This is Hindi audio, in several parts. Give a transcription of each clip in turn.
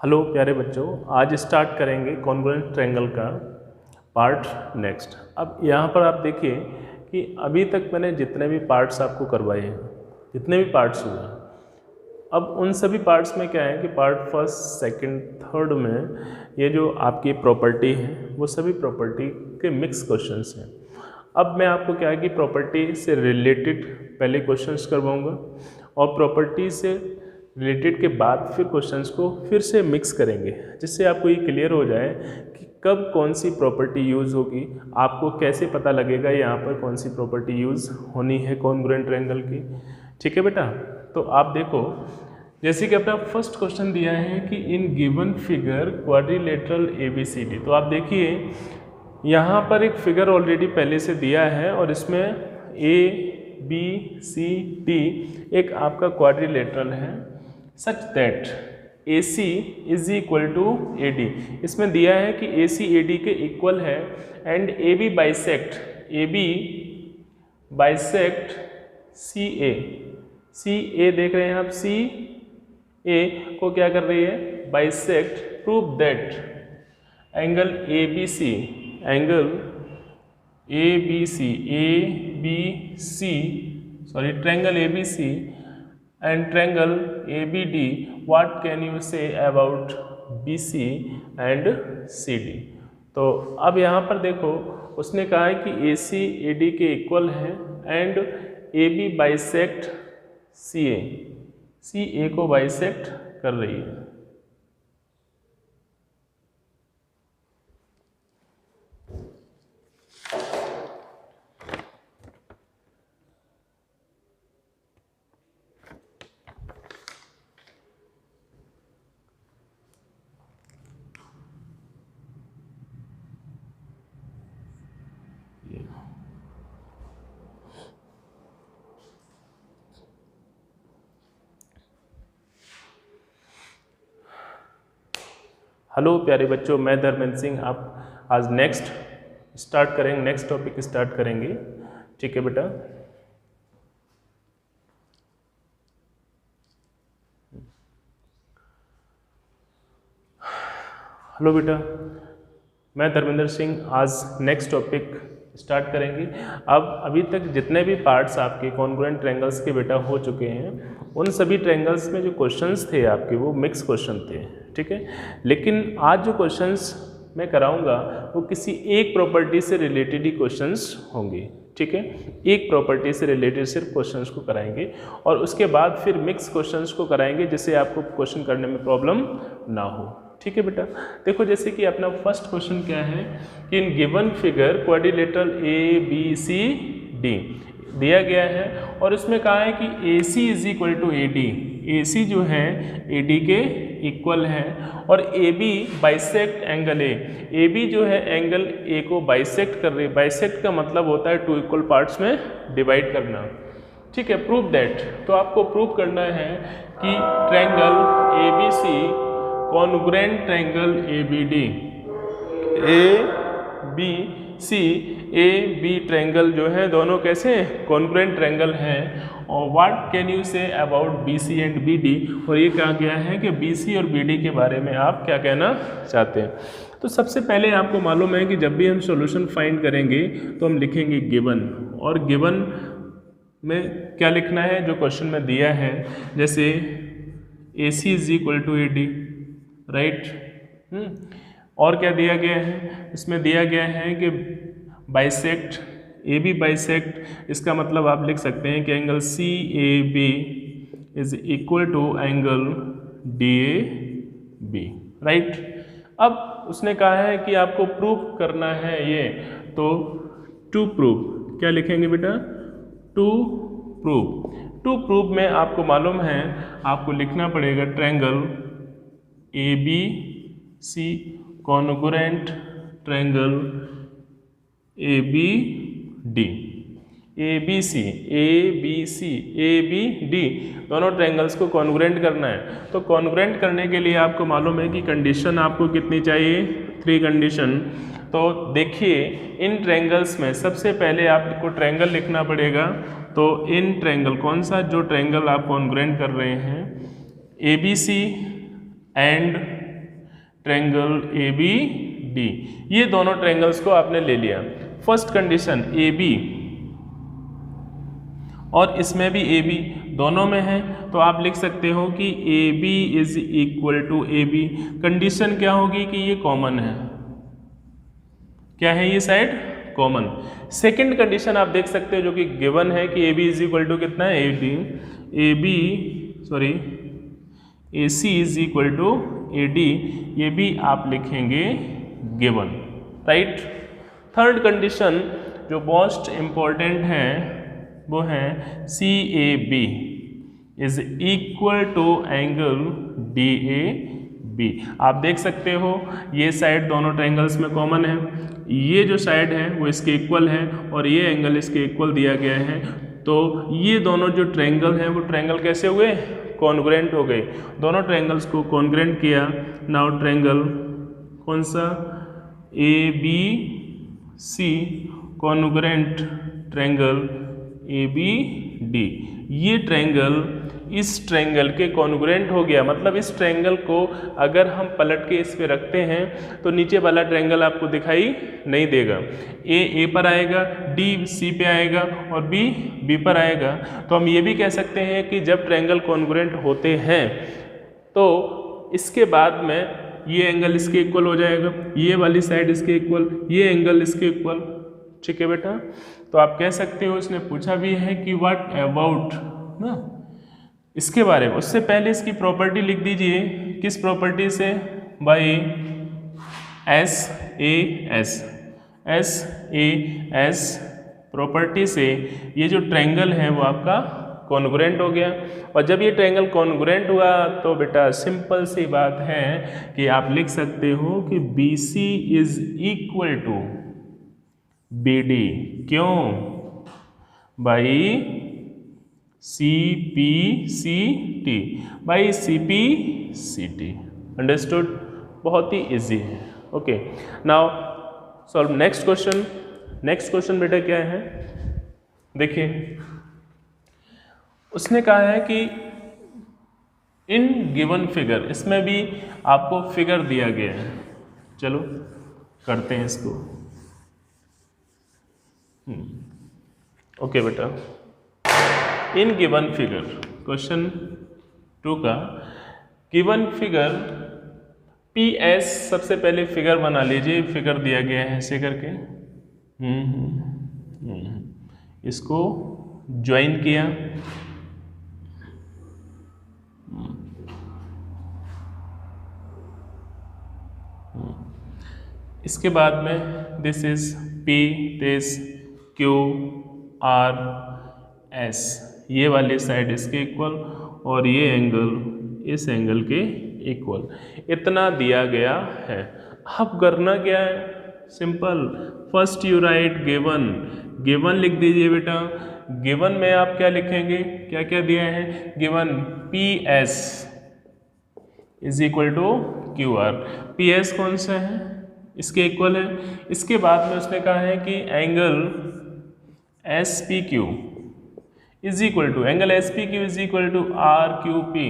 हेलो प्यारे बच्चों, आज स्टार्ट करेंगे कॉन्ग्रुएंट ट्रायंगल का पार्ट नेक्स्ट। अब यहाँ पर आप देखिए कि अभी तक मैंने जितने भी पार्ट्स आपको करवाए हैं, जितने भी पार्ट्स हुए, अब उन सभी पार्ट्स में क्या है कि पार्ट फर्स्ट, सेकंड, थर्ड में ये जो आपकी प्रॉपर्टी है वो सभी प्रॉपर्टी के मिक्स क्वेश्चंस हैं। अब मैं आपको क्या है कि प्रॉपर्टी से रिलेटेड पहले क्वेश्चंस करवाऊँगा और प्रॉपर्टी से रिलेटेड के बाद फिर क्वेश्चंस को फिर से मिक्स करेंगे, जिससे आपको ये क्लियर हो जाए कि कब कौन सी प्रॉपर्टी यूज़ होगी, आपको कैसे पता लगेगा यहाँ पर कौन सी प्रॉपर्टी यूज़ होनी है कॉन्ग्रुएंट ट्रायंगल की। ठीक है बेटा, तो आप देखो जैसे कि अपना फर्स्ट क्वेश्चन दिया है कि in given figure quadrilateral ABCD। तो आप देखिए यहाँ पर एक फिगर ऑलरेडी पहले से दिया है और इसमें ABCD एक आपका क्वाड्रिलेटरल है such that AC is equal to AD। इसमें दिया है कि AC AD के इक्वल है एंड AB बाइसेक्ट CA देख रहे हैं आप, CA को क्या कर रही है, bisect. Prove that angle triangle ABC and triangle ABD, what can you say about BC and CD? तो अब यहाँ पर देखो उसने कहा है कि AC AD के इक्वल है एंड AB बाइसेक्ट CA को बाइसेक्ट कर रही है। हेलो प्यारे बच्चों, मैं धर्मेंद्र सिंह। आप आज नेक्स्ट टॉपिक स्टार्ट करेंगे। ठीक है बेटा, हेलो बेटा, मैं धर्मेंद्र सिंह। आज नेक्स्ट टॉपिक स्टार्ट करेंगे। अब अभी तक जितने भी पार्ट्स आपके कॉन्ग्रुएंट ट्रायंगल्स के बेटा हो चुके हैं, उन सभी ट्रायंगल्स में जो क्वेश्चंस थे आपके वो मिक्स क्वेश्चन थे। ठीक है, लेकिन आज जो क्वेश्चंस मैं कराऊंगा वो किसी एक प्रॉपर्टी से रिलेटेड ही क्वेश्चंस होंगे। ठीक है, एक प्रॉपर्टी से रिलेटेड सिर्फ क्वेश्चंस को कराएंगे और उसके बाद फिर मिक्स क्वेश्चंस को कराएंगे, जिससे आपको क्वेश्चन करने में प्रॉब्लम ना हो। ठीक है बेटा, देखो जैसे कि अपना फर्स्ट क्वेश्चन क्या है कि in given figure quadrilateral ABCD दिया गया है और इसमें कहा है कि AC is equal to AD। AC जो है AD के इक्वल है और AB बाइसेक्ट एंगल AB जो है एंगल A को बाइसेक्ट कर रही है। बाइसेक्ट का मतलब होता है टू इक्वल पार्ट्स में डिवाइड करना। ठीक है, प्रूव दैट। तो आपको प्रूव करना है कि triangle ABC congruent triangle ABD AB triangle जो है दोनों कैसे कॉन्ग्रुएंट ट्रायंगल हैं। और what can you say about BC and BD, और ये कहा गया है कि BC और BD के बारे में आप क्या कहना चाहते हैं। तो सबसे पहले आपको मालूम है कि जब भी हम सॉल्यूशन फाइंड करेंगे तो हम लिखेंगे गिवन, और गिवन में क्या लिखना है जो क्वेश्चन में दिया है, जैसे AC is equal to AD, right. और क्या दिया गया है, इसमें दिया गया है कि बाइसेक्ट AB बाइसेक्ट, इसका मतलब आप लिख सकते हैं कि angle CAB is equal to angle DAB, right. अब उसने कहा है कि आपको प्रूव करना है ये, तो टू प्रूव क्या लिखेंगे बेटा, टू प्रूव में आपको मालूम है आपको लिखना पड़ेगा triangle ABC congruent triangle ABD ABD दोनों ट्रायंगल्स को कॉन्ग्रुएंट करना है। तो कॉन्ग्रुएंट करने के लिए आपको मालूम है कि कंडीशन आपको कितनी चाहिए, 3 कंडीशन। तो देखिए इन ट्रायंगल्स में सबसे पहले आपको ट्रायंगल लिखना पड़ेगा। तो इन ट्रायंगल, कौन सा जो ट्रायंगल आप कॉन्ग्रुएंट कर रहे हैं, ABC and triangle A B D, ये दोनों ट्रायंगल्स को आपने ले लिया। फर्स्ट कंडीशन ए बी और इसमें भी ए बी दोनों में है, तो आप लिख सकते हो कि A B is equal to A B. Condition क्या होगी कि ये कॉमन है, क्या है ये साइड कॉमन। सेकंड कंडीशन आप देख सकते हो जो कि गिवन है कि A B is equal to कितना है A B sorry A C is equal to A D, ये भी आप लिखेंगे गिवन, राइट। थर्ड कंडीशन जो मोस्ट इम्पॉर्टेंट है वो है C A B is equal to angle D A B. आप देख सकते हो ये साइड दोनों ट्रायंगल्स में कॉमन है, ये जो साइड है वो इसके इक्वल है और ये एंगल इसके इक्वल दिया गया है, तो ये दोनों जो ट्रायंगल हैं वो ट्रायंगल कैसे हुए, कॉन्ग्रुएंट हो गए। दोनों ट्रायंगल्स को कॉन्ग्रुएंट किया। नाउ ट्रायंगल कौन सा, A B C congruent triangle A B D, ये ट्रायंगल इस ट्रायंगल के कॉन्ग्रुएंट हो गया। मतलब इस ट्रायंगल को अगर हम पलट के इस पे रखते हैं तो नीचे वाला ट्रायंगल आपको दिखाई नहीं देगा। ए पर आएगा, डी सी पे आएगा और बी बी पर आएगा। तो हम ये भी कह सकते हैं कि जब ट्रायंगल कॉन्ग्रुएंट होते हैं तो इसके बाद में ये एंगल इसके इक्वल हो जाएगा, ये वाली साइड इसके इक्वल, ये एंगल इसके इक्वल, ठीक है बेटा। तो आप कह सकते हो, इसने पूछा भी है कि व्हाट अबाउट ना इसके बारे में। उससे पहले इसकी प्रॉपर्टी लिख दीजिए, किस प्रॉपर्टी से, by S A S property से ये जो ट्रायंगल है वो आपका कॉन्ग्रुएंट हो गया। और जब ये ट्रायंगल कॉन्ग्रुएंट हुआ तो बेटा सिंपल सी बात है कि आप लिख सकते हो कि B C is equal to B D. क्यों, by C P C T, by C P C T. Understood, बहुत ही इजी है। Okay, now solve next question. Next question बेटा क्या है, देखिए उसने कहा है कि इन गिवन फिगर, इसमें भी आपको फिगर दिया गया है। चलो करते हैं इसको। ओके बेटा, इन गिवन फिगर, क्वेश्चन 2 का गिवन फिगर पी एस, सबसे पहले फिगर बना लीजिए। फिगर दिया गया है ऐसे करके, इसको ज्वाइन किया, इसके बाद में this is P, this Q R S, ये वाली साइड इसके इक्वल और ये एंगल इस एंगल के इक्वल, इतना दिया गया है। अब करना क्या है, simple, first you right given, given लिख दीजिए बेटा। गिवन में आप क्या लिखेंगे, क्या क्या दिया है, given P S is equal to Q R. P S कौन सा है, इसके इक्वल है। इसके बाद में उसने कहा है कि angle S P Q is equal to, angle S P Q is equal to R Q P,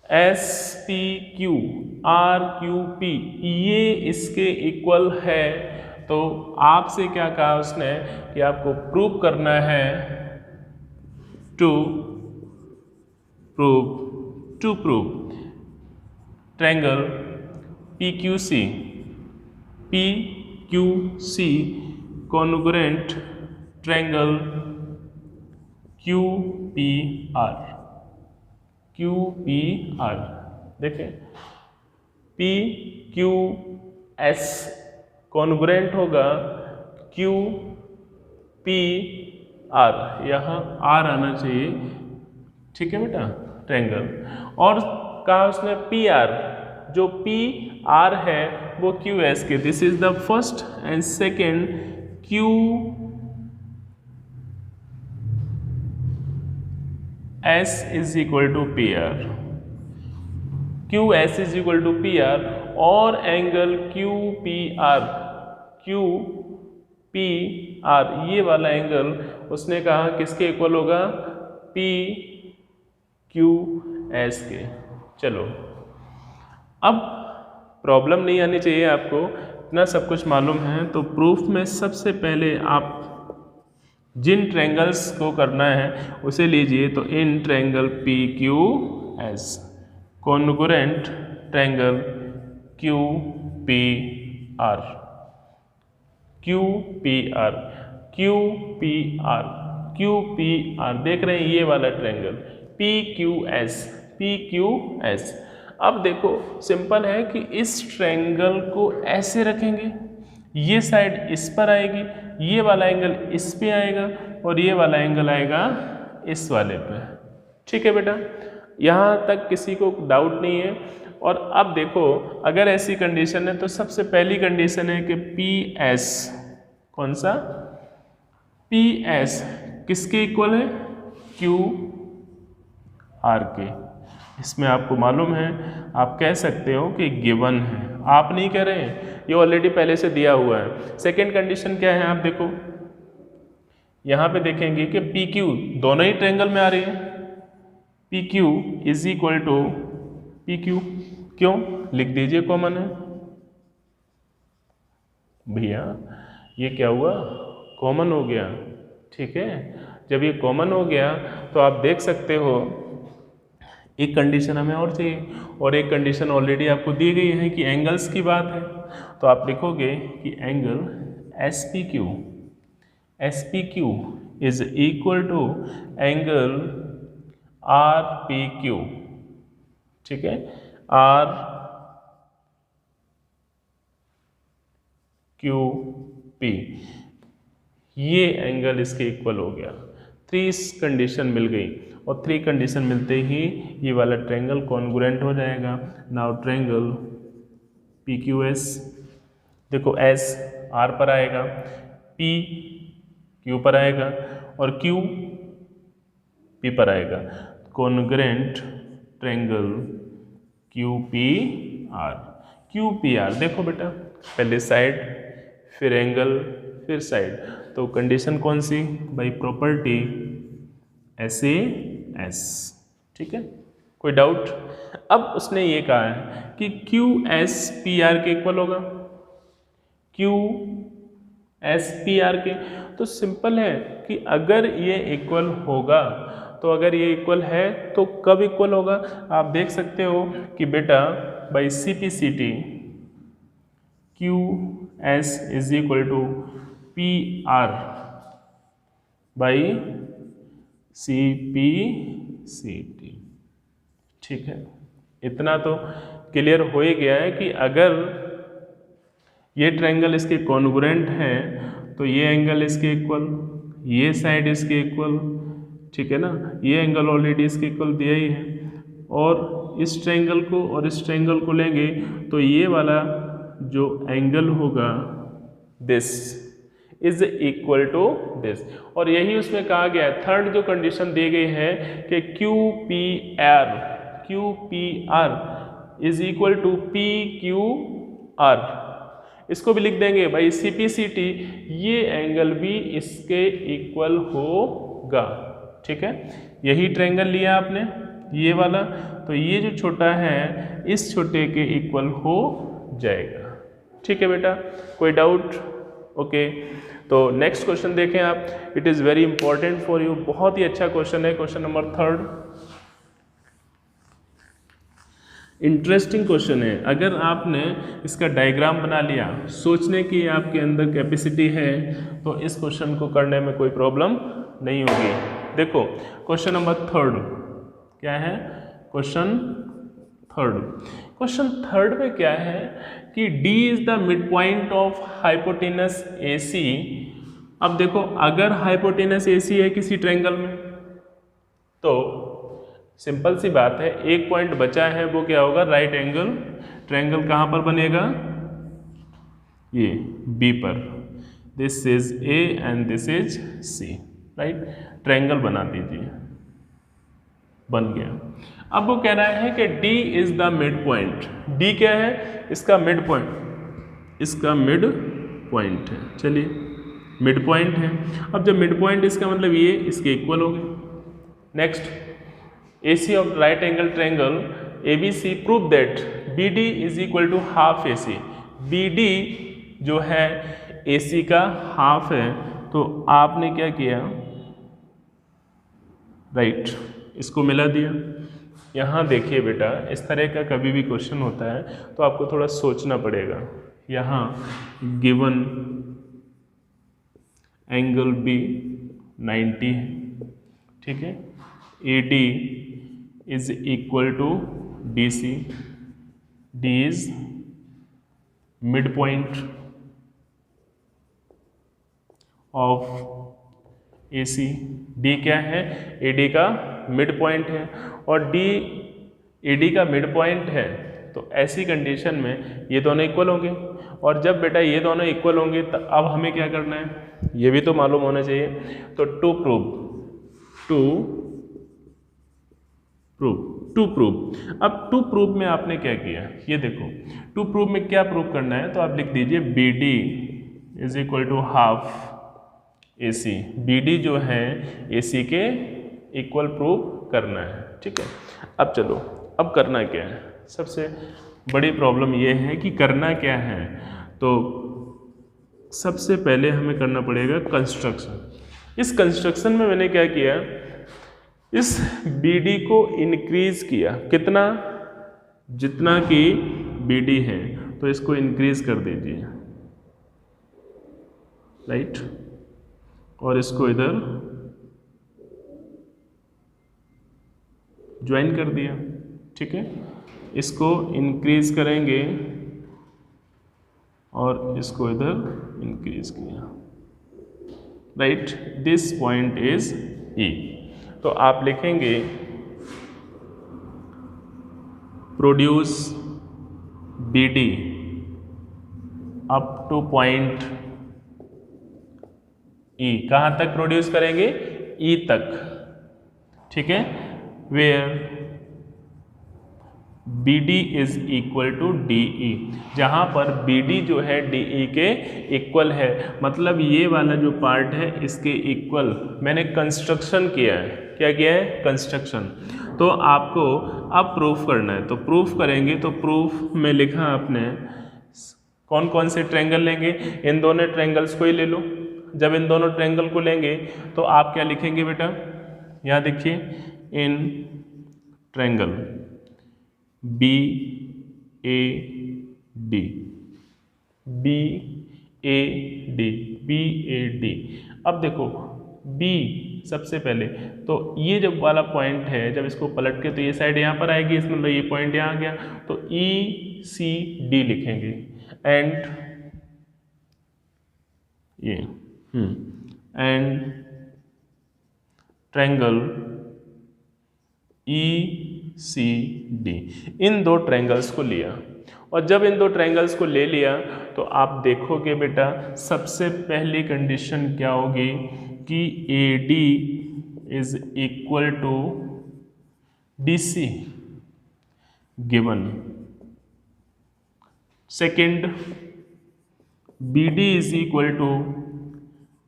S P Q R Q P, ये इसके इक्वल है। तो आपसे क्या कहा उसने कि आपको प्रूव करना है, to prove triangle P Q C congruent triangle Q P R. देखें, पी क्यू एस कॉन्ग्रुएंट होगा क्यू पी आर, यहाँ आर आना चाहिए, ठीक है बेटा, ट्रायंगल। और कहा उसने पी आर, जो पी आर है वो क्यू एस के, this is the first and second Q S is equal to P R, Q S is equal to P R, और एंगल क्यू पी आर, ये वाला एंगल उसने कहा किसके इक्वल होगा, पी क्यू एस के। चलो अब प्रॉब्लम नहीं आनी चाहिए आपको, इतना सब कुछ मालूम है। तो प्रूफ में सबसे पहले आप जिन ट्रायंगल्स को करना है उसे लीजिए। तो in triangle P Q S, congruent triangle Q P R, Q P R, Q P R, Q P are, देख रहे हैं ये वाला triangle P Q S, P Q S. अब देखो सिंपल है कि इस ट्रायंगल को ऐसे रखेंगे, ये साइड इस पर आएगी, ये वाला एंगल इस पे आएगा और ये वाला एंगल आएगा इस वाले पे। ठीक है बेटा, यहाँ तक किसी को डाउट नहीं है। और अब देखो अगर ऐसी कंडीशन है तो सबसे पहली कंडीशन है कि पी एस, कौन सा, पी एस किसके इक्वल है, क्यू आर के। इसमें आपको मालूम है, आप कह सकते हो कि गिवन है, आप नहीं कह रहे हैं, ये ऑलरेडी पहले से दिया हुआ है। सेकेंड कंडीशन क्या है, आप देखो यहाँ पे देखेंगे कि पी क्यू दोनों ही ट्रायंगल में आ रही है, P Q is equal to P Q, क्यों, लिख दीजिए कॉमन है भैया, ये क्या हुआ, कॉमन हो गया। ठीक है, जब ये कॉमन हो गया तो आप देख सकते हो एक कंडीशन हमें और चाहिए, और एक कंडीशन ऑलरेडी आपको दी गई है कि एंगल्स की बात है। तो आप लिखोगे कि angle S P Q, S P Q is equal to angle R P Q. ठीक है, आर क्यू पी, ये एंगल इसके इक्वल हो गया। 3 कंडीशन मिल गई, और 3 कंडीशन मिलते ही ये वाला ट्रायंगल कॉन्ग्रुएंट हो जाएगा। Now triangle P Q S, देखो एस आर पर आएगा, पी क्यू पर आएगा और क्यू पी पर आएगा। Congruent triangle Q P R, Q P are. देखो बेटा पहले साइड, फिर एंगल, फिर साइड, तो कंडीशन कौन सी भाई, प्रॉपर्टी एस ए एस। ठीक है, कोई डाउट। अब उसने ये कहा है कि क्यू एस पी आर के इक्वल होगा, क्यू एस पी आर के। तो सिंपल है कि अगर ये इक्वल होगा, तो अगर ये इक्वल है तो कब इक्वल होगा, आप देख सकते हो कि बेटा by C P C T Q S is equal to P R by C P C T. ठीक है, इतना तो क्लियर हो ही गया है कि अगर ये ट्रायंगल इसके कॉन्ग्रुएंट है तो ये एंगल इसके इक्वल, ये साइड इसके इक्वल। ठीक है ना, ये एंगल ऑलरेडी इसके इक्वल दिया ही है, और इस ट्रायंगल को और इस ट्रायंगल को लेंगे तो ये वाला जो एंगल होगा this is equal to this. और यही उसमें कहा गया है, थर्ड जो कंडीशन दी गई है कि Q P R, Q P R is equal to P Q R. इसको भी लिख देंगे भाई सी पी सी टी, ये एंगल भी इसके इक्वल होगा। ठीक है, यही ट्रायंगल लिया आपने ये वाला, तो ये जो छोटा है इस छोटे के इक्वल हो जाएगा। ठीक है बेटा, कोई डाउट? ओके, तो नेक्स्ट क्वेश्चन देखें आप, it is very important for you, बहुत ही अच्छा क्वेश्चन है, क्वेश्चन नंबर 3। इंटरेस्टिंग क्वेश्चन है। अगर आपने इसका डायग्राम बना लिया, सोचने की आपके अंदर कैपेसिटी है, तो इस क्वेश्चन को करने में कोई प्रॉब्लम नहीं होगी। देखो क्वेश्चन नंबर 3 क्या है, क्वेश्चन 3 में क्या है कि D is the mid point of hypotenuse AC। अब देखो अगर हाइपोटेनस AC है किसी ट्रायंगल में, तो सिंपल सी बात है, एक पॉइंट बचा है, वो क्या होगा, राइट एंगल ट्रायंगल। कहाँ पर बनेगा, ये B पर, this is A and this is C, right. Triangle बना दीजिए, बन गया। अब वो कह रहा है कि D is the mid point. D क्या है, इसका मिड पॉइंट, इसका मिड पॉइंट है। चलिए मिड पॉइंट है, अब जब मिड पॉइंट इसका मतलब ये इसके इक्वल हो गए। Next, AC of right angle triangle ABC prove that B D is equal to half A C, B D जो है ए सी का हाफ है, तो आपने क्या किया, राइट, इसको मिला दिया। यहाँ देखिए बेटा, इस तरह का कभी भी क्वेश्चन होता है तो आपको थोड़ा सोचना पड़ेगा। यहाँ गिवन एंगल बी 90 है, ठीक है, A D is equal to D C, D is mid point of A C, D क्या है, ए डी का मिड पॉइंट है, और डी ए डी का मिड पॉइंट है, तो ऐसी कंडीशन में ये दोनों इक्वल होंगे। और जब बेटा ये दोनों इक्वल होंगे तो अब हमें क्या करना है, ये भी तो मालूम होना चाहिए। तो टू प्रूव अब टू प्रूव में आपने क्या किया, ये देखो, टू प्रूव में क्या प्रूव करना है, तो आप लिख दीजिए B D is equal to half A C, B D जो है ए सी के इक्वल प्रूव करना है, ठीक है। अब चलो, अब करना क्या है, सबसे बड़ी प्रॉब्लम ये है कि करना क्या है। तो सबसे पहले हमें करना पड़ेगा कंस्ट्रक्शन। इस कंस्ट्रक्शन में मैंने क्या किया, इस बी डी को इंक्रीज किया, कितना, जितना कि बी डी है, तो इसको इंक्रीज कर दीजिए, राइट, और इसको इधर ज्वाइन कर दिया, ठीक है। इसको इंक्रीज करेंगे और इसको इधर इंक्रीज किया, right, this point is E. तो आप लिखेंगे produce B D up to point E, कहाँ तक प्रोड्यूस करेंगे, ई तक, ठीक है, where B D is equal to D E, जहाँ पर बी डी जो है डी ई के इक्वल है, मतलब ये वाला जो पार्ट है इसके इक्वल मैंने कंस्ट्रक्शन किया है। क्या किया है, कंस्ट्रक्शन। तो आपको अब प्रूफ करना है, तो प्रूफ करेंगे, तो प्रूफ में लिखा आपने कौन कौन से ट्रायंगल लेंगे, इन दोनों ट्रायंगल्स को ही ले लो। जब इन दोनों ट्रायंगल को लेंगे तो आप क्या लिखेंगे बेटा, यहाँ देखिए, in triangle B A D, B A D, B A D. अब देखो बी सबसे पहले, तो ये जब वाला पॉइंट है, जब इसको पलट के तो ये साइड यहाँ पर आएगी, इसमें मतलब ये पॉइंट यहाँ आ गया, तो ई सी डी लिखेंगे, एंड ये and triangle E C D, इन दो ट्रायंगल्स को लिया। और जब इन दो ट्रायंगल्स को ले लिया तो आप देखोगे बेटा, सबसे पहली कंडीशन क्या होगी कि A D is equal to D C given. Second, B D is equal to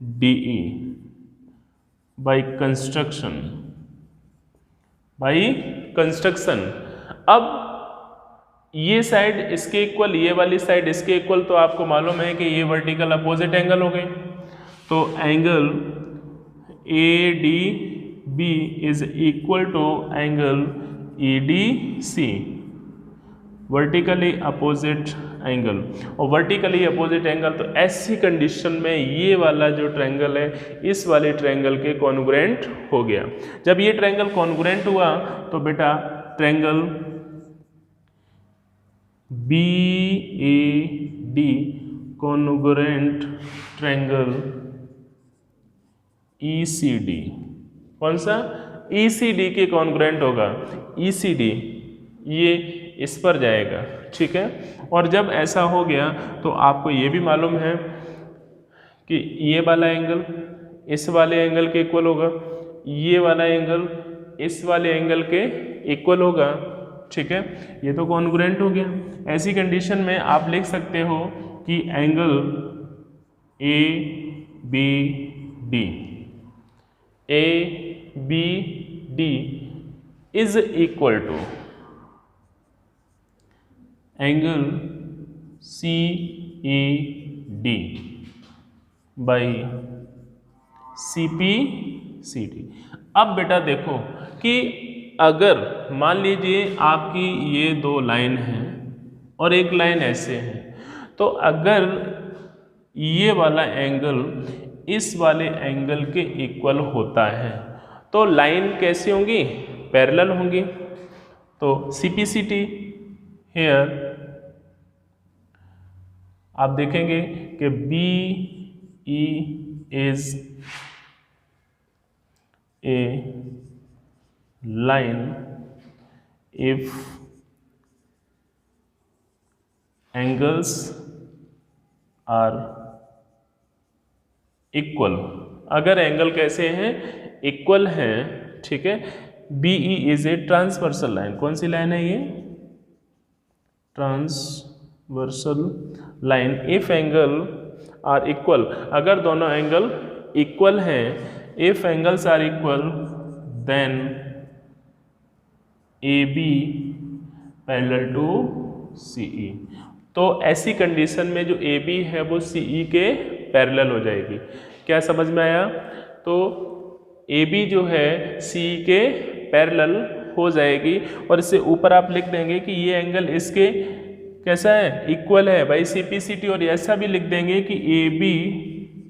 D E by construction, by construction. अब ये साइड इसके इक्वल, ये वाली साइड इसके इक्वल, तो आपको मालूम है कि ये वर्टिकल अपोजिट एंगल हो गए। तो angle A D B is equal to angle E D C, vertically opposite angle. और वर्टिकली अपोजिट एंगल, तो ऐसी कंडीशन में ये वाला जो ट्रायंगल है इस वाले ट्रायंगल के कॉन्ग्रुएंट हो गया। जब ये ट्रायंगल कॉन्ग्रुएंट हुआ तो बेटा triangle B A D congruent triangle E C D, कौन सा, ई सी डी के कॉन्ग्रुएंट होगा। ई सी डी ये इस पर जाएगा, ठीक है। और जब ऐसा हो गया तो आपको ये भी मालूम है कि ये वाला एंगल इस वाले एंगल के इक्वल होगा, ये वाला एंगल इस वाले एंगल के इक्वल होगा, ठीक है। ये तो कॉन्ग्रुएंट हो गया। ऐसी कंडीशन में आप लिख सकते हो कि angle A B D, A B D is equal to angle C A D by C P C T. अब बेटा देखो कि अगर मान लीजिए आपकी ये दो लाइन हैं और एक लाइन ऐसे है, तो अगर ये वाला एंगल इस वाले एंगल के इक्वल होता है तो लाइन कैसी होंगी, पैरेलल होंगी। तो CPCT हेयर आप देखेंगे कि BE is a line if angles are equal. अगर एंगल कैसे हैं, इक्वल हैं, ठीक है। BE is a transversal line. कौन सी लाइन है ये, transversal line. If angle are equal, अगर दोनों एंगल इक्वल हैं, if angles are equal then AB parallel to CE। तो ऐसी कंडीशन में जो AB है वो CE के पैरेलल हो जाएगी। क्या समझ में आया? तो AB जो है CE के पैरेलल हो जाएगी और इससे ऊपर आप लिख देंगे कि ये एंगल इसके कैसा है, इक्वल है भाई CPCT। और ऐसा भी लिख देंगे कि AB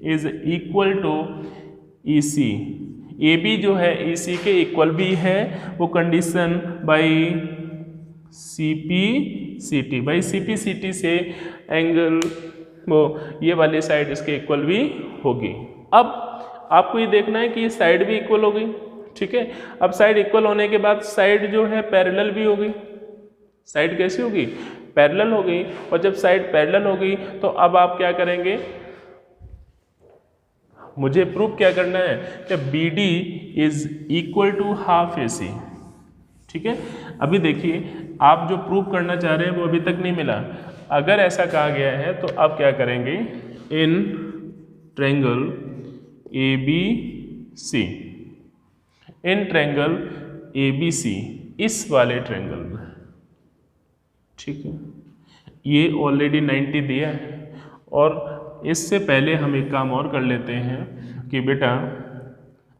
is equal to EC। AB जो है EC के इक्वल भी है, वो कंडीशन बाई CPCT। भाई CPCT से एंगल वो ये वाली साइड इसके इक्वल भी होगी। अब आपको ये देखना है कि ये साइड भी इक्वल हो गई, ठीक है। अब साइड इक्वल होने के बाद साइड जो है पैरेलल भी हो गई। साइड कैसी होगी, पैरेलल हो गई। और जब साइड पैरेलल हो गई तो अब आप क्या करेंगे, मुझे प्रूफ क्या करना है कि BD is equal to half AC, ठीक है। अभी देखिए आप जो प्रूफ करना चाह रहे हैं वो अभी तक नहीं मिला। अगर ऐसा कहा गया है तो आप क्या करेंगे, इन ट्रायंगल ABC, इन ट्रायंगल ABC, इस वाले ट्रायंगल में, ठीक है, ये ऑलरेडी 90 दिया है। और इससे पहले हम एक काम और कर लेते हैं कि बेटा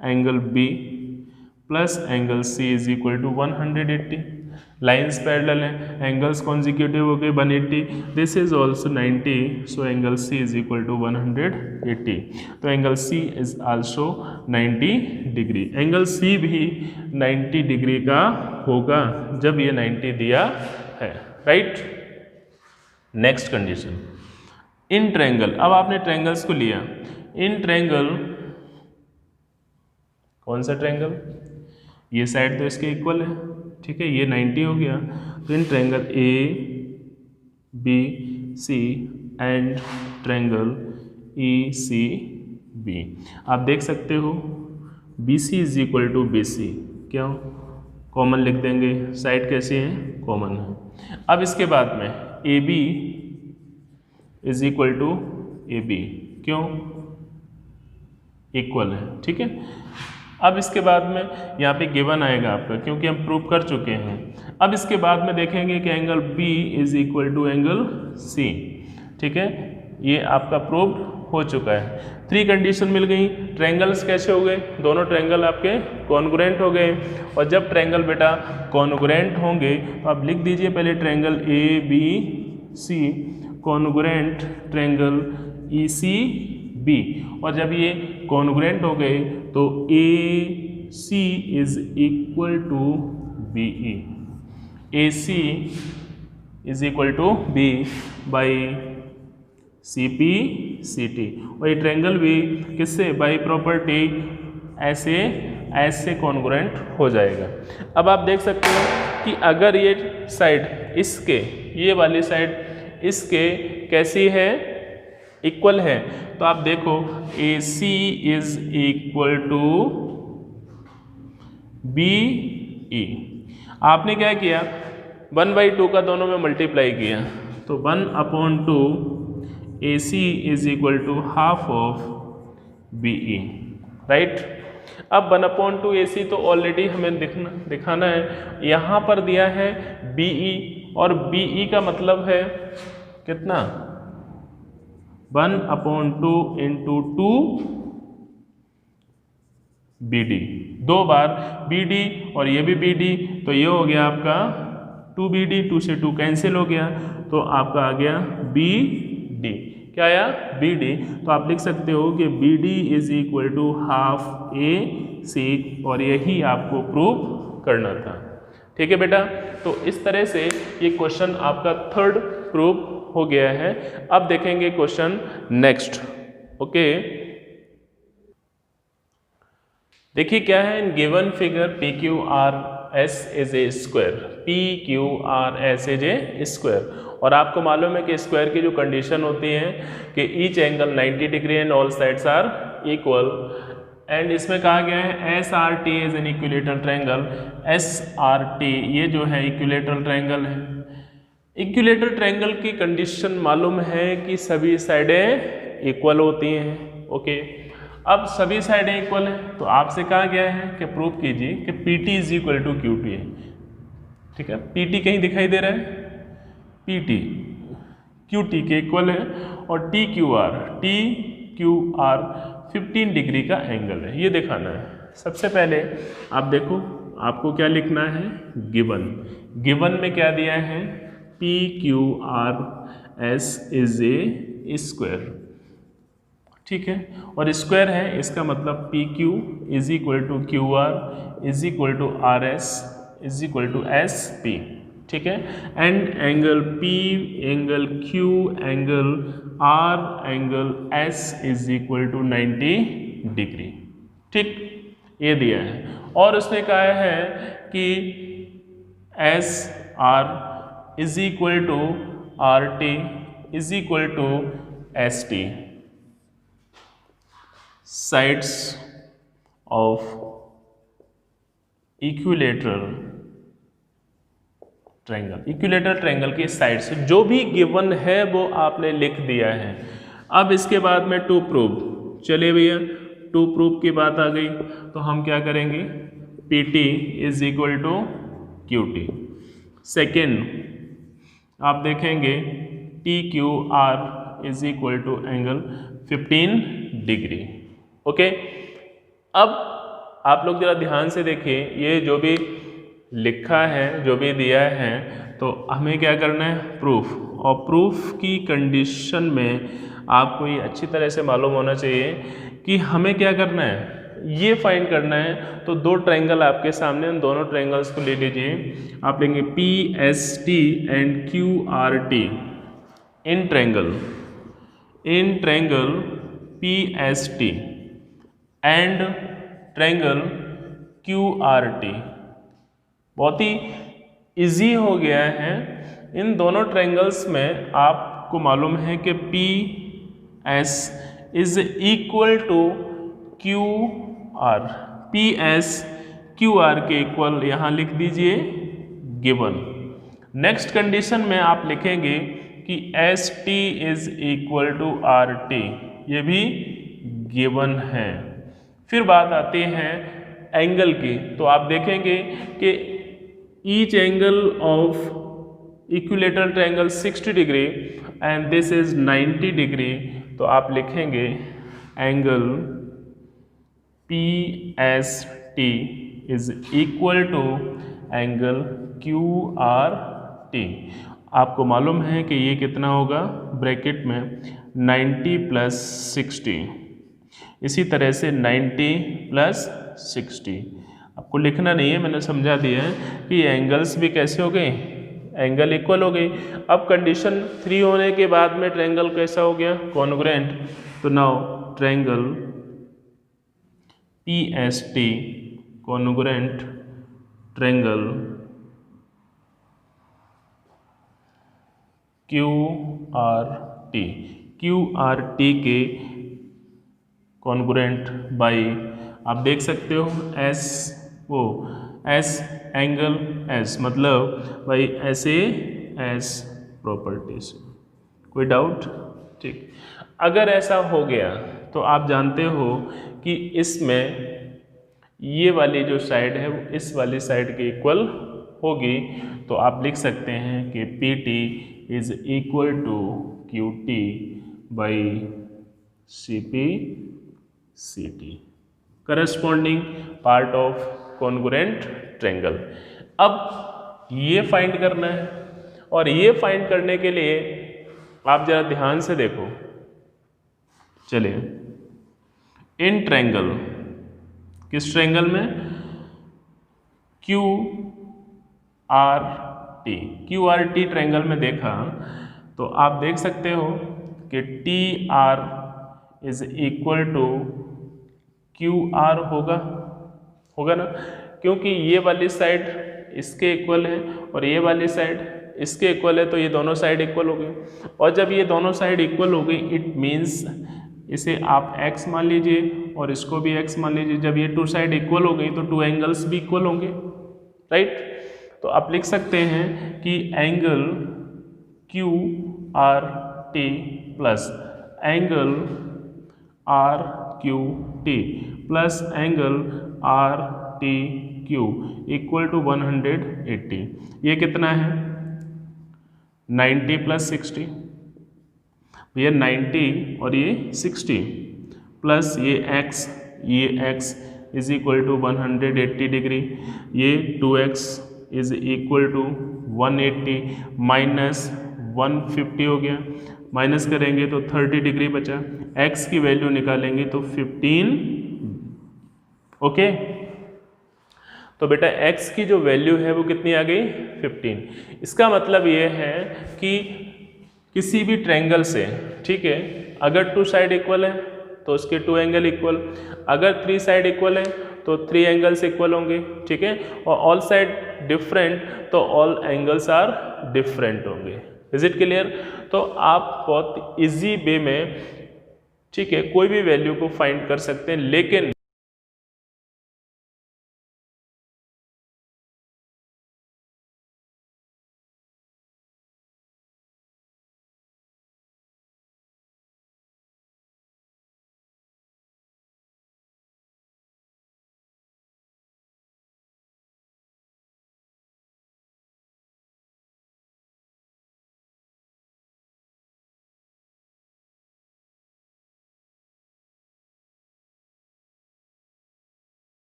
angle B plus angle C is equal to 180। Lines parallel हैं, एंगल्स कॉन्जिक्यूटिव हो गए 180, this is also 90, so angle C is equal to 180। तो angle C is also 90 degree. Angle C भी 90 डिग्री का होगा जब ये 90 दिया है, right. Next condition, in triangle. अब आपने ट्रायंगल्स को लिया, इन ट्रायंगल, कौन सा ट्रायंगल, ये साइड तो इसके इक्वल है, ठीक है, ये 90 हो गया। तो in triangle ABC and triangle ECB आप देख सकते हो BC is equal to BC, क्यों, कॉमन लिख देंगे, साइड कैसी है, कॉमन है। अब इसके बाद में AB is equal to AB, क्यों, इक्वल है, ठीक है। अब इसके बाद में यहाँ पे गिवन आएगा आपका, क्योंकि हम प्रूव कर चुके हैं। अब इसके बाद में देखेंगे कि angle B is equal to angle C, ठीक है, ये आपका प्रूव हो चुका है। 3 कंडीशन मिल गई। ट्रायंगल्स कैसे हो गए, दोनों ट्रायंगल आपके कॉन्ग्रुएंट हो गए। और जब ट्रायंगल बेटा कॉन्ग्रुएंट होंगे तो आप लिख दीजिए पहले triangle ABC congruent triangle ECB। और जब ये कॉन्ग्रुएंट हो गए तो AC is equal to BE, AC is equal to B by CPCT। और ये ट्रायंगल भी किससे, बाई प्रॉपर्टी ऐसे ऐसे कॉन्ग्रुएंट हो जाएगा। अब आप देख सकते हो कि अगर ये साइड इसके, ये वाली साइड इसके कैसी है, इक्वल है, तो आप देखो AC is equal to BE। आपने क्या किया, 1/2 का दोनों में मल्टीप्लाई किया, तो 1/2 AC is equal to half of BE, right. अब 1/2 AC तो ऑलरेडी हमें दिखाना है, यहाँ पर दिया है BE और BE का मतलब है कितना 1/2 इंटू 2 BD, 2 बार BD और ये भी BD, तो ये हो गया आपका 2BD, 2 से 2 कैंसिल हो गया, तो आपका आ गया BD। क्या आया BD। तो आप लिख सकते हो कि BD is equal to half AC, और यही आपको प्रूव करना था। ठीक है बेटा, तो इस तरह से ये क्वेश्चन आपका थर्ड प्रूव हो गया है। अब देखेंगे क्वेश्चन नेक्स्ट। ओके, देखिए क्या है, in given figure PQRS is a square, PQRS is a square, और आपको मालूम है कि स्क्वायर की जो कंडीशन होती है कि each angle 90 degree and all sides are equal, and इसमें कहा गया है SRT is an equilateral triangle. SRT ये जो है इक्विलेटरल ट्रायंगल है। इक्विलेटरल ट्रायंगल की कंडीशन मालूम है कि सभी साइडें इक्वल होती हैं। ओके, अब सभी साइडें इक्वल हैं, तो आपसे कहा गया है कि प्रूव कीजिए कि PT is equal to QT है। ठीक है, PT कहीं दिखाई दे रहा है, PT QT के इक्वल है, और TQR 15 डिग्री का एंगल है, ये दिखाना है। सबसे पहले आप देखो, आपको क्या लिखना है, गिवन में क्या दिया है, PQRS इज ए स्क्वायर। ठीक है, और स्क्वायर है, इसका मतलब PQ is equal to QR is equal to RS is equal to SP। ठीक है, and angle P, angle Q, angle R, angle S is equal to 90 degree. ठीक, ये दिया है, और उसने कहा है कि SR is equal to RT is equal to ST, sides of equilateral triangle. Equilateral triangle की साइड्स जो भी गिवन है वो आपने लिख दिया है। अब इसके बाद में टू प्रूव, चलिए भैया टू प्रूव की बात आ गई, तो हम क्या करेंगे, PT is equal to QT। Second आप देखेंगे TQR is equal to angle 15 degree. Okay, अब आप लोग जरा ध्यान से देखिए, ये जो भी लिखा है, जो भी दिया है, तो हमें क्या करना है, प्रूफ, और प्रूफ की कंडीशन में आपको ये अच्छी तरह से मालूम होना चाहिए कि हमें क्या करना है, ये फाइंड करना है। तो दो ट्रायंगल आपके सामने, उन दोनों ट्रायंगल्स को ले लीजिए, आप लेंगे PST and QRT in triangle PST and triangle QRT। बहुत ही इजी हो गया है। इन दोनों ट्रायंगल्स में आपको मालूम है कि PS is equal to QR, PS QR के इक्वल यहाँ लिख दीजिए गिवन। नेक्स्ट कंडीशन में आप लिखेंगे कि ST is equal to RT, ये भी गिवन है। फिर बात आती है एंगल की, तो आप देखेंगे कि each angle of equilateral triangle 60 degree and this is 90 degree, तो आप लिखेंगे angle PST is equal to angle QRT। आपको मालूम है कि ये कितना होगा, ब्रैकेट में 90 प्लस 60, इसी तरह से 90 प्लस 60। आपको लिखना नहीं है, मैंने समझा दिया है कि ये एंगल्स भी कैसे हो गए, एंगल इक्वल हो गई। अब कंडीशन 3 होने के बाद में ट्रायंगल कैसा हो गया, कॉन्ग्रुएंट। तो now triangle PST congruent triangle QRT के कॉन्ग्रुएंट बाई, आप देख सकते हो S एंगल S, मतलब भाई SAS प्रॉपर्टीज। कोई डाउट? ठीक, अगर ऐसा हो गया तो आप जानते हो कि इसमें ये वाली जो साइड है वो इस वाली साइड के इक्वल होगी तो आप लिख सकते हैं कि P T is equal to Q T by C P C T, corresponding part of congruent triangle. अब ये फाइंड करना है, और ये फाइंड करने के लिए आप जरा ध्यान से देखो। चलिए, इन ट्रायंगल, किस ट्रायंगल में? Q R T, Q R T triangle में देखा तो आप देख सकते हो कि T R is equal to Q R होगा ना, क्योंकि ये वाली साइड इसके इक्वल है और ये वाली साइड इसके इक्वल है, तो ये दोनों साइड इक्वल हो गई। और जब ये दोनों साइड इक्वल हो गई, इट मीन्स इसे आप x मान लीजिए और इसको भी x मान लीजिए। जब ये टू साइड इक्वल हो गई तो टू एंगल्स भी इक्वल होंगे, राइट। तो आप लिख सकते हैं कि angle Q R T plus angle R Q T plus angle R T Q equal to 180। ये कितना है? 90 प्लस 60, ये 90 और ये 60 प्लस ये x is equal to 180 degree, ये 2x is equal to 180 minus 150 हो गया, माइनस करेंगे तो 30 डिग्री बचा, x की वैल्यू निकालेंगे तो 15। ओके, तो बेटा x की जो वैल्यू है वो कितनी आ गई? 15। इसका मतलब ये है कि किसी भी ट्रायंगल से, ठीक है, अगर टू साइड इक्वल है तो उसके टू एंगल इक्वल, अगर थ्री साइड इक्वल है तो थ्री एंगल्स इक्वल होंगे, ठीक है, और ऑल साइड डिफरेंट तो ऑल एंगल्स आर डिफरेंट होंगे। Is it clear? तो आप बहुत इजी वे में, ठीक है, कोई भी वैल्यू को फाइंड कर सकते हैं, लेकिन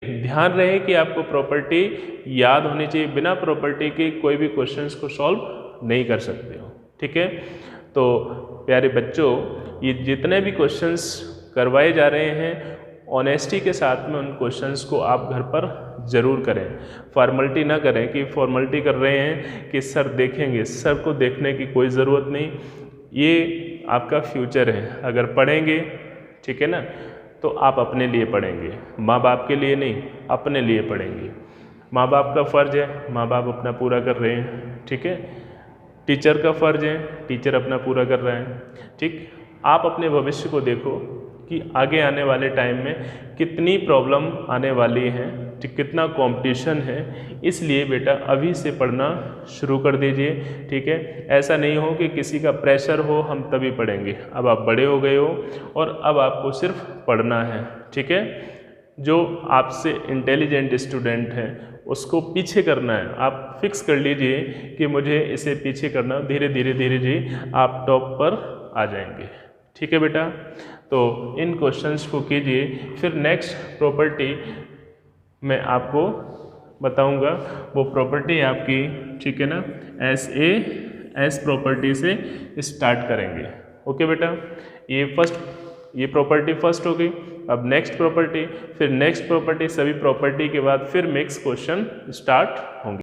ध्यान रहे कि आपको प्रॉपर्टी याद होनी चाहिए, बिना प्रॉपर्टी के कोई भी क्वेश्चंस को सॉल्व नहीं कर सकते हो, ठीक है। तो प्यारे बच्चों, ये जितने भी क्वेश्चंस करवाए जा रहे हैं, ऑनेस्टी के साथ में उन क्वेश्चंस को आप घर पर ज़रूर करें। फॉर्मेलिटी ना करें कि फॉर्मेलिटी कर रहे हैं कि सर देखेंगे, सर को देखने की कोई ज़रूरत नहीं। ये आपका फ्यूचर है, अगर पढ़ेंगे, ठीक है ना, तो आप अपने लिए पढ़ेंगे, माँ बाप के लिए नहीं, अपने लिए पढ़ेंगे। माँ बाप का फ़र्ज़ है, माँ बाप अपना पूरा कर रहे हैं, ठीक है। टीचर का फ़र्ज़ है, टीचर अपना पूरा कर रहे हैं, ठीक। आप अपने भविष्य को देखो कि आगे आने वाले टाइम में कितनी प्रॉब्लम आने वाली हैं, ठीक, कितना कंपटीशन है। इसलिए बेटा अभी से पढ़ना शुरू कर दीजिए, ठीक है। ऐसा नहीं हो कि किसी का प्रेशर हो हम तभी पढ़ेंगे। अब आप बड़े हो गए हो और अब आपको सिर्फ पढ़ना है, ठीक है। जो आपसे इंटेलिजेंट स्टूडेंट हैं उसको पीछे करना है। आप फिक्स कर लीजिए कि मुझे इसे पीछे करना, धीरे धीरे जी आप टॉप पर आ जाएंगे, ठीक है बेटा। तो इन क्वेश्चंस को कीजिए, फिर नेक्स्ट प्रॉपर्टी मैं आपको बताऊंगा। वो प्रॉपर्टी आपकी, ठीक है ना, एस प्रॉपर्टी से स्टार्ट करेंगे। ओके बेटा, ये प्रॉपर्टी फर्स्ट हो गई। अब नेक्स्ट प्रॉपर्टी, फिर नेक्स्ट प्रॉपर्टी, सभी प्रॉपर्टी के बाद फिर मिक्स क्वेश्चन स्टार्ट होंगे।